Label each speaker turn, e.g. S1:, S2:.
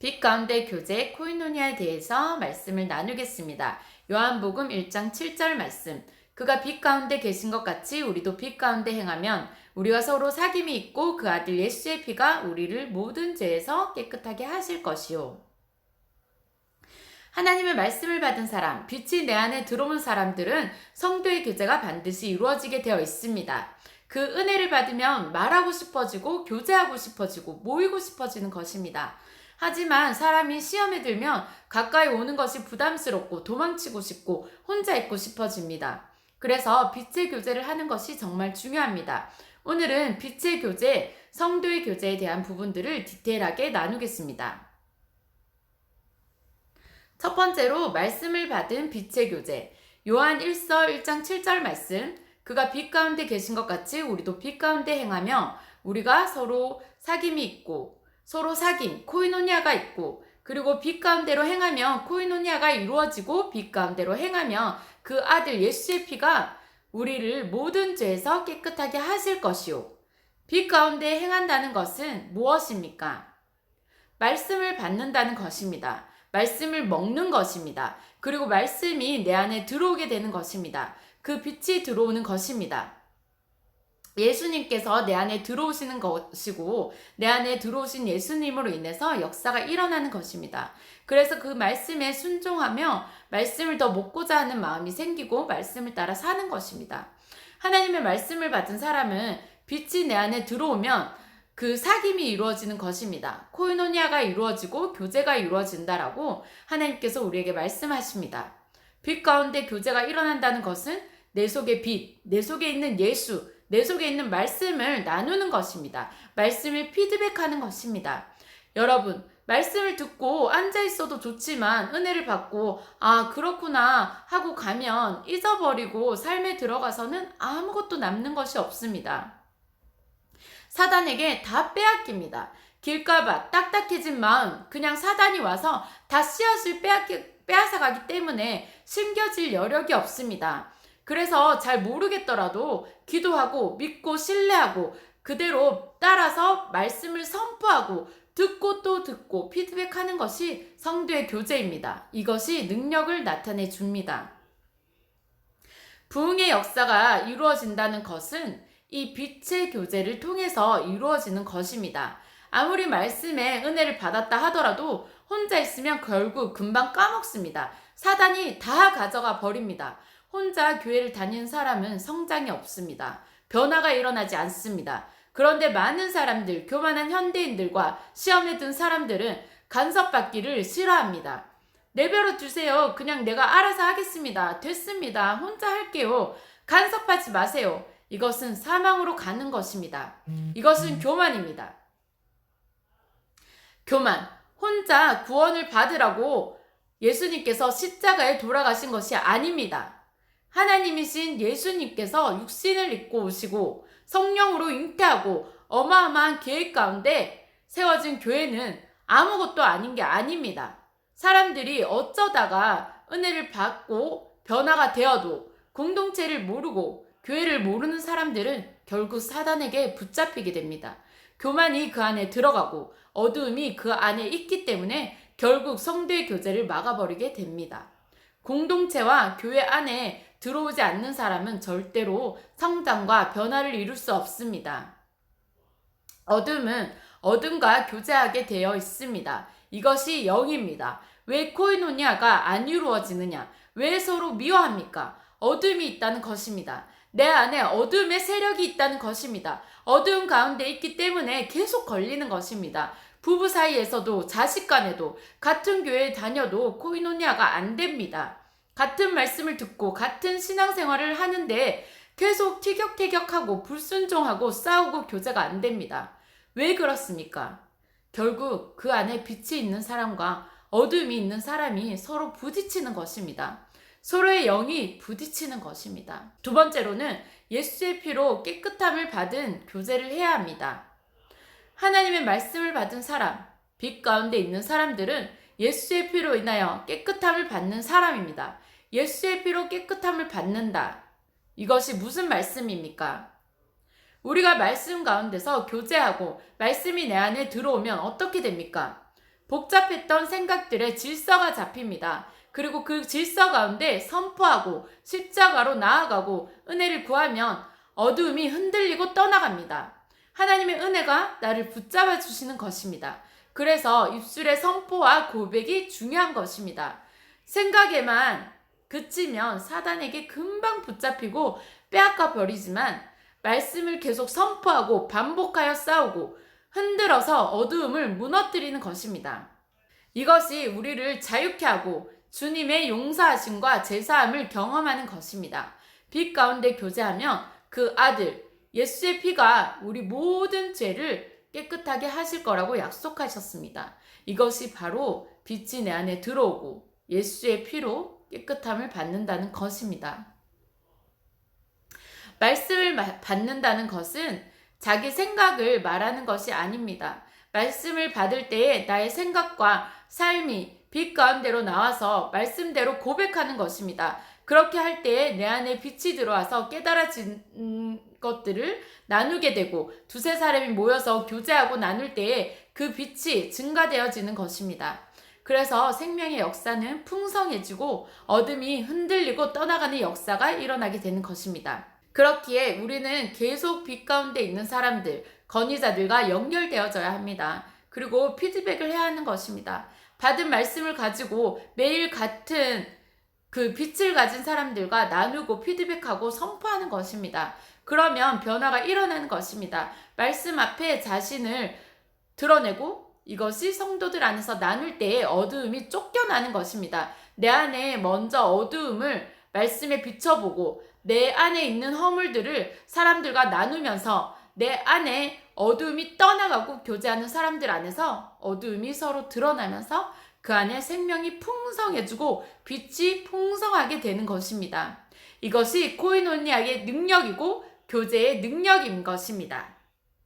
S1: 빛 가운데 교제 코이노니아에 대해서 말씀을 나누겠습니다. 요한복음 1장 7절 말씀. 그가 빛 가운데 계신 것 같이 우리도 빛 가운데 행하면 우리가 서로 사귐이 있고 그 아들 예수의 피가 우리를 모든 죄에서 깨끗하게 하실 것이요. 하나님의 말씀을 받은 사람, 빛이 내 안에 들어온 사람들은 성도의 교제가 반드시 이루어지게 되어 있습니다. 그 은혜를 받으면 말하고 싶어지고 교제하고 싶어지고 모이고 싶어지는 것입니다. 하지만 사람이 시험에 들면 가까이 오는 것이 부담스럽고 도망치고 싶고 혼자 있고 싶어집니다. 그래서 빛의 교제를 하는 것이 정말 중요합니다. 오늘은 빛의 교제, 성도의 교제에 대한 부분들을 디테일하게 나누겠습니다. 첫 번째로 말씀을 받은 빛의 교제. 요한 1서 1장 7절 말씀. 그가 빛 가운데 계신 것 같이 우리도 빛 가운데 행하며 우리가 서로 사귐이 있고 서로 사귐, 코이노니아가 있고 그리고 빛 가운데로 행하며 코이노니아가 이루어지고 빛 가운데로 행하며 그 아들 예수의 피가 우리를 모든 죄에서 깨끗하게 하실 것이요. 빛 가운데 행한다는 것은 무엇입니까? 말씀을 받는다는 것입니다. 말씀을 먹는 것입니다. 그리고 말씀이 내 안에 들어오게 되는 것입니다. 그 빛이 들어오는 것입니다. 예수님께서 내 안에 들어오시는 것이고 내 안에 들어오신 예수님으로 인해서 역사가 일어나는 것입니다. 그래서 그 말씀에 순종하며 말씀을 더 먹고자 하는 마음이 생기고 말씀을 따라 사는 것입니다. 하나님의 말씀을 받은 사람은 빛이 내 안에 들어오면 그 사귐이 이루어지는 것입니다. 코이노니아가 이루어지고 교제가 이루어진다라고 하나님께서 우리에게 말씀하십니다. 빛 가운데 교제가 일어난다는 것은 내 속의 빛, 내 속에 있는 예수, 내 속에 있는 말씀을 나누는 것입니다. 말씀을 피드백하는 것입니다. 여러분, 말씀을 듣고 앉아 있어도 좋지만 은혜를 받고 그렇구나 하고 가면 잊어버리고 삶에 들어가서는 아무것도 남는 것이 없습니다. 사단에게 다 빼앗깁니다. 길가밭, 딱딱해진 마음, 그냥 사단이 와서 다 씨앗을 빼앗아가기 때문에 심겨질 여력이 없습니다. 그래서 잘 모르겠더라도 기도하고 믿고 신뢰하고 그대로 따라서 말씀을 선포하고 듣고 또 듣고 피드백하는 것이 성도의 교제입니다. 이것이 능력을 나타내 줍니다. 부흥의 역사가 이루어진다는 것은 이 빛의 교제를 통해서 이루어지는 것입니다. 아무리 말씀에 은혜를 받았다 하더라도 혼자 있으면 결국 금방 까먹습니다. 사단이 다 가져가 버립니다. 혼자 교회를 다니는 사람은 성장이 없습니다. 변화가 일어나지 않습니다. 그런데 많은 사람들, 교만한 현대인들과 시험에 든 사람들은 간섭받기를 싫어합니다. 내버려 두세요. 그냥 내가 알아서 하겠습니다. 됐습니다. 혼자 할게요. 간섭하지 마세요. 이것은 사망으로 가는 것입니다. 이것은 교만입니다. 교만, 혼자 구원을 받으라고 예수님께서 십자가에 돌아가신 것이 아닙니다. 하나님이신 예수님께서 육신을 입고 오시고 성령으로 잉태하고 어마어마한 계획 가운데 세워진 교회는 아무것도 아닌 게 아닙니다. 사람들이 어쩌다가 은혜를 받고 변화가 되어도 공동체를 모르고 교회를 모르는 사람들은 결국 사단에게 붙잡히게 됩니다. 교만이 그 안에 들어가고 어두움이 그 안에 있기 때문에 결국 성도의 교제를 막아버리게 됩니다. 공동체와 교회 안에 들어오지 않는 사람은 절대로 성장과 변화를 이룰 수 없습니다. 어둠은 어둠과 교제하게 되어 있습니다. 이것이 영입니다. 왜 코이노니아가 안 이루어지느냐? 왜 서로 미워합니까? 어둠이 있다는 것입니다. 내 안에 어둠의 세력이 있다는 것입니다. 어두운 가운데 있기 때문에 계속 걸리는 것입니다. 부부 사이에서도 자식 간에도 같은 교회에 다녀도 코이노니아가 안 됩니다. 같은 말씀을 듣고 같은 신앙생활을 하는데 계속 티격태격하고 불순종하고 싸우고 교제가 안 됩니다. 왜 그렇습니까? 결국 그 안에 빛이 있는 사람과 어둠이 있는 사람이 서로 부딪히는 것입니다. 서로의 영이 부딪히는 것입니다. 두 번째로는 예수의 피로 깨끗함을 받은 교제를 해야 합니다. 하나님의 말씀을 받은 사람, 빛 가운데 있는 사람들은 예수의 피로 인하여 깨끗함을 받는 사람입니다. 예수의 피로 깨끗함을 받는다. 이것이 무슨 말씀입니까? 우리가 말씀 가운데서 교제하고 말씀이 내 안에 들어오면 어떻게 됩니까? 복잡했던 생각들의 질서가 잡힙니다. 그리고 그 질서 가운데 선포하고 십자가로 나아가고 은혜를 구하면 어두움이 흔들리고 떠나갑니다. 하나님의 은혜가 나를 붙잡아 주시는 것입니다. 그래서 입술의 선포와 고백이 중요한 것입니다. 생각에만 그치면 사단에게 금방 붙잡히고 빼앗가 버리지만 말씀을 계속 선포하고 반복하여 싸우고 흔들어서 어두움을 무너뜨리는 것입니다. 이것이 우리를 자유케 하고 주님의 용서하심과 제사함을 경험하는 것입니다. 빛 가운데 교제하면 그 아들 예수의 피가 우리 모든 죄를 깨끗하게 하실 거라고 약속하셨습니다. 이것이 바로 빛이 내 안에 들어오고 예수의 피로 깨끗함을 받는다는 것입니다. 말씀을 받는다는 것은 자기 생각을 말하는 것이 아닙니다. 말씀을 받을 때에 나의 생각과 삶이 빛 가운데로 나와서 말씀대로 고백하는 것입니다. 그렇게 할 때에 내 안에 빛이 들어와서 깨달아진 것들을 나누게 되고 두세 사람이 모여서 교제하고 나눌 때에 그 빛이 증가되어지는 것입니다. 그래서 생명의 역사는 풍성해지고 어둠이 흔들리고 떠나가는 역사가 일어나게 되는 것입니다. 그렇기에 우리는 계속 빛 가운데 있는 사람들, 건의자들과 연결되어져야 합니다. 그리고 피드백을 해야 하는 것입니다. 받은 말씀을 가지고 매일 같은 그 빛을 가진 사람들과 나누고 피드백하고 선포하는 것입니다. 그러면 변화가 일어나는 것입니다. 말씀 앞에 자신을 드러내고 이것이 성도들 안에서 나눌 때에 어두움이 쫓겨나는 것입니다. 내 안에 먼저 어두움을 말씀에 비춰보고 내 안에 있는 허물들을 사람들과 나누면서 내 안에 어두움이 떠나가고 교제하는 사람들 안에서 어두움이 서로 드러나면서 그 안에 생명이 풍성해지고 빛이 풍성하게 되는 것입니다. 이것이 코이노니아의 능력이고 교제의 능력인 것입니다.